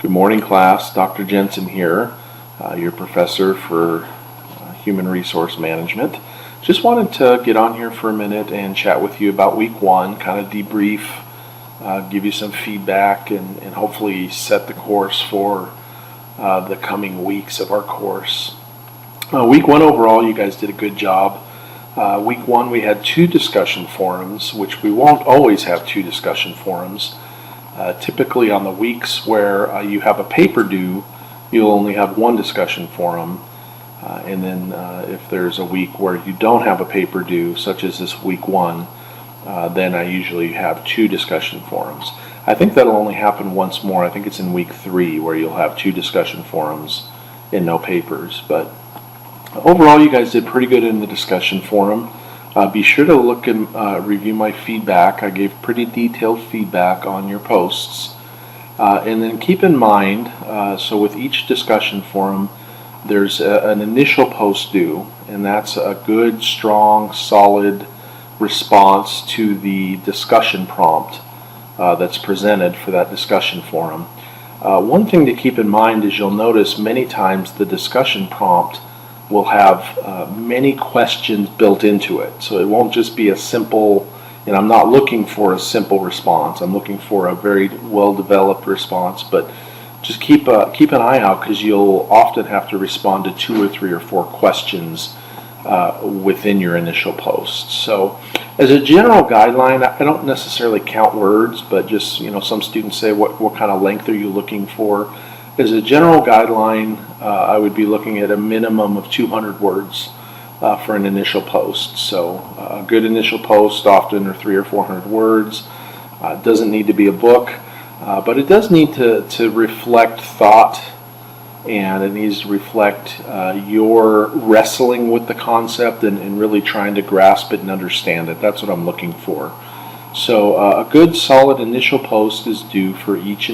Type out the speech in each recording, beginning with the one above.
Good morning, class. Dr. Jensen here, your professor for Human Resource Management. Just wanted to get on here for a minute and chat with you about week one, kind of debrief, give you some feedback, and hopefully set the course for the coming weeks of our course. Week one overall, you guys did a good job. Week one, we had 2 discussion forums, which we won't always have 2 discussion forums. Typically on the weeks where you have a paper due, you'll only have 1 discussion forum. And then if there's a week where you don't have a paper due, such as this week one, then I usually have 2 discussion forums. I think that'll only happen once more. I think it's in week 3 where you'll have 2 discussion forums and no papers. But overall, you guys did pretty good in the discussion forum. Be sure to look and review my feedback. I gave pretty detailed feedback on your posts. And then keep in mind, so with each discussion forum, there's an initial post due, and that's a good, strong, solid response to the discussion prompt that's presented for that discussion forum. One thing to keep in mind is you'll notice many times the discussion prompt will have many questions built into it. So it won't just be a simple, and I'm not looking for a simple response. I'm looking for a very well-developed response, but just keep an eye out, because you'll often have to respond to 2 or 3 or 4 questions within your initial post. So as a general guideline, I don't necessarily count words, but just, some students say, what kind of length are you looking for? As a general guideline, I would be looking at a minimum of 200 words for an initial post. So a good initial post often are 300 or 400 words. It doesn't need to be a book, but it does need to reflect thought, and it needs to reflect your wrestling with the concept and really trying to grasp it and understand it. That's what I'm looking for. So a good solid initial post is due for each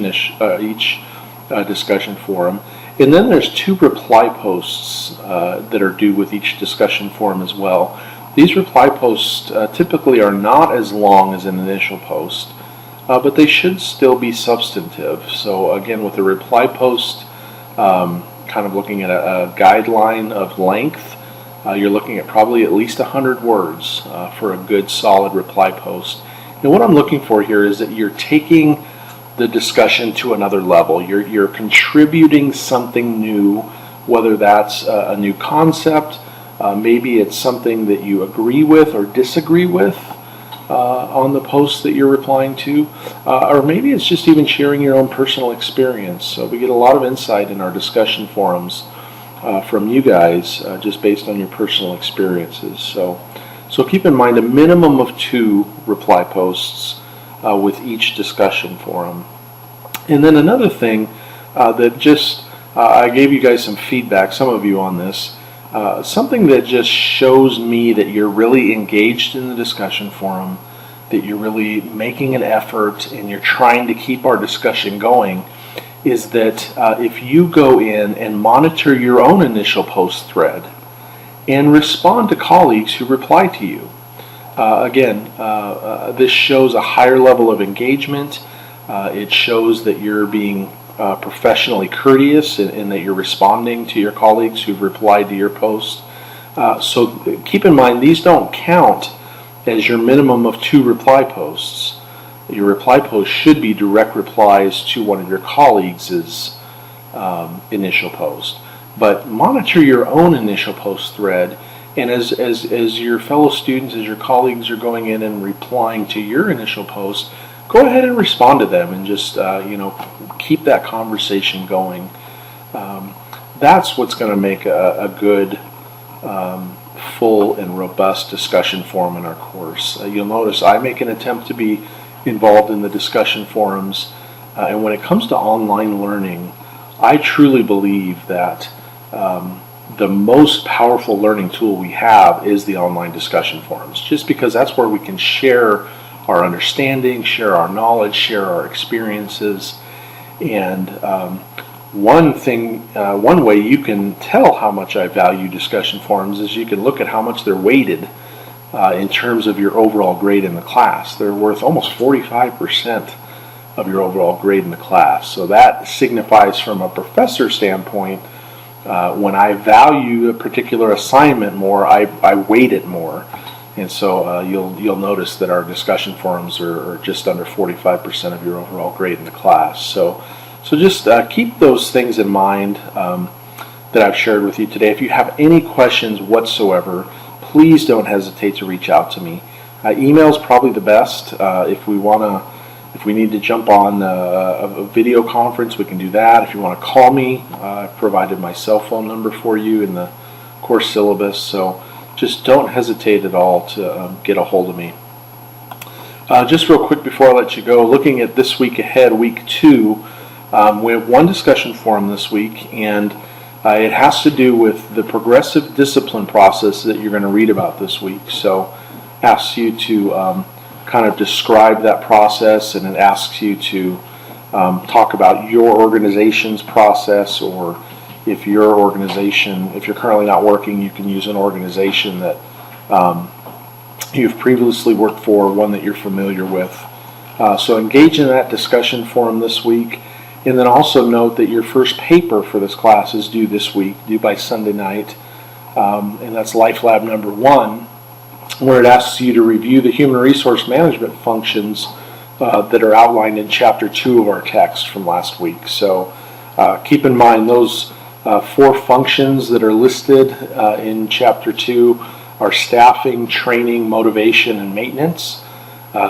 discussion forum. And then there's 2 reply posts that are due with each discussion forum as well. These reply posts typically are not as long as an initial post, but they should still be substantive. So again, with a reply post, kind of looking at a guideline of length, you're looking at probably at least 100 words for a good solid reply post. And what I'm looking for here is that you're taking the discussion to another level. You're contributing something new, whether that's a new concept, maybe it's something that you agree with or disagree with on the post that you're replying to, or maybe it's just even sharing your own personal experience. So we get a lot of insight in our discussion forums from you guys just based on your personal experiences. So keep in mind a minimum of 2 reply posts with each discussion forum. And then another thing that just, I gave you guys some feedback, some of you on this, something that just shows me that you're really engaged in the discussion forum, that you're really making an effort and you're trying to keep our discussion going, is that if you go in and monitor your own initial post thread and respond to colleagues who reply to you. This shows a higher level of engagement. It shows that you're being professionally courteous and that you're responding to your colleagues who've replied to your post. So keep in mind, these don't count as your minimum of 2 reply posts. Your reply post should be direct replies to one of your colleagues' initial post. But monitor your own initial post thread, and as your fellow students, as your colleagues are going in and replying to your initial post, go ahead and respond to them and just keep that conversation going. That's what's going to make a good, full and robust discussion forum in our course. You'll notice I make an attempt to be involved in the discussion forums, and when it comes to online learning, I truly believe that the most powerful learning tool we have is the online discussion forums, just because that's where we can share our understanding, share our knowledge, share our experiences. And one way you can tell how much I value discussion forums is you can look at how much they're weighted in terms of your overall grade in the class. They're worth almost 45% of your overall grade in the class. So that signifies from a professor standpoint, when I value a particular assignment more, I weight it more. And so you'll notice that our discussion forums are just under 45% of your overall grade in the class. So just keep those things in mind that I've shared with you today. If you have any questions whatsoever, please don't hesitate to reach out to me. Email is probably the best. If we need to jump on a video conference, we can do that. If you want to call me, I've provided my cell phone number for you in the course syllabus. So just don't hesitate at all to get a hold of me. Just real quick before I let you go, looking at this week ahead, week 2, we have one discussion forum this week, and it has to do with the progressive discipline process that you're going to read about this week. So asks you to kind of describe that process, and it asks you to talk about your organization's process, or if your organization, if you're currently not working, you can use an organization that you've previously worked for, one that you're familiar with. So engage in that discussion forum this week, and then also note that your first paper for this class is due this week, due by Sunday night, and that's Life Lab number 1, where it asks you to review the human resource management functions that are outlined in Chapter 2 of our text from last week. So keep in mind those 4 functions that are listed in Chapter 2 are staffing, training, motivation, and maintenance.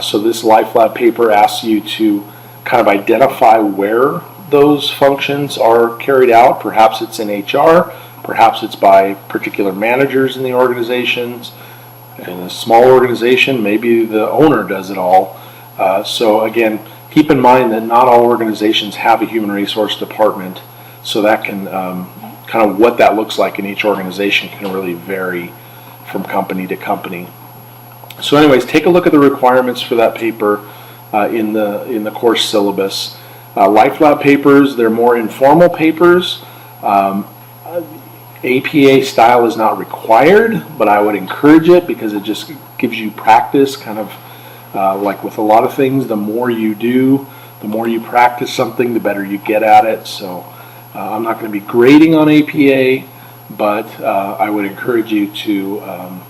So this Life Lab paper asks you to kind of identify where those functions are carried out. Perhaps it's in HR, perhaps it's by particular managers in the organizations. In a small organization, maybe the owner does it all. So again, keep in mind that not all organizations have a human resource department, so that can kind of what that looks like in each organization can really vary from company to company. So anyways, take a look at the requirements for that paper in the course syllabus. Life Lab papers, they're more informal papers. APA style is not required, but I would encourage it because it just gives you practice, kind of like with a lot of things. The more you do, the more you practice something, the better you get at it. So I'm not going to be grading on APA, but I would encourage you to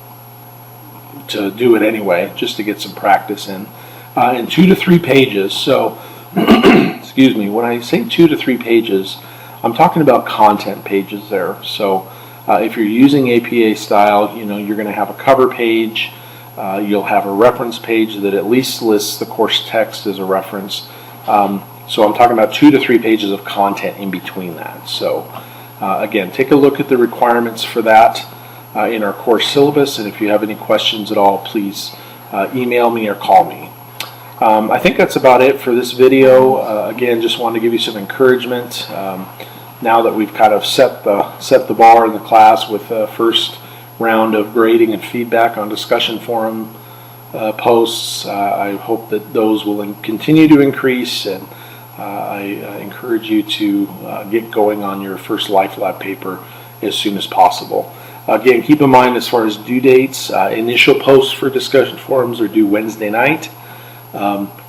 do it anyway, just to get some practice in 2 to 3 pages. So excuse me, when I say 2 to 3 pages, I'm talking about content pages there. So if you're using APA style, you're going to have a cover page. You'll have a reference page that at least lists the course text as a reference. So I'm talking about 2 to 3 pages of content in between that. So again, take a look at the requirements for that in our course syllabus. And if you have any questions at all, please email me or call me. I think that's about it for this video. Again, just wanted to give you some encouragement. Now that we've kind of set the bar in the class with the first round of grading and feedback on discussion forum posts, I hope that those will continue to increase, and I encourage you to get going on your first Life Lab paper as soon as possible. Again, keep in mind as far as due dates, initial posts for discussion forums are due Wednesday night.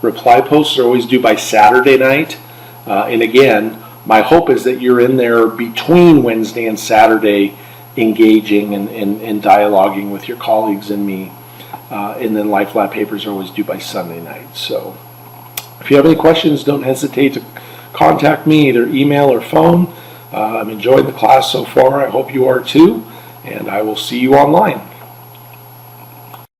Reply posts are always due by Saturday night. And again, my hope is that you're in there between Wednesday and Saturday engaging and dialoguing with your colleagues and me. And then Life Lab papers are always due by Sunday night. So if you have any questions, don't hesitate to contact me, either email or phone. I'm enjoying the class so far. I hope you are too. And I will see you online.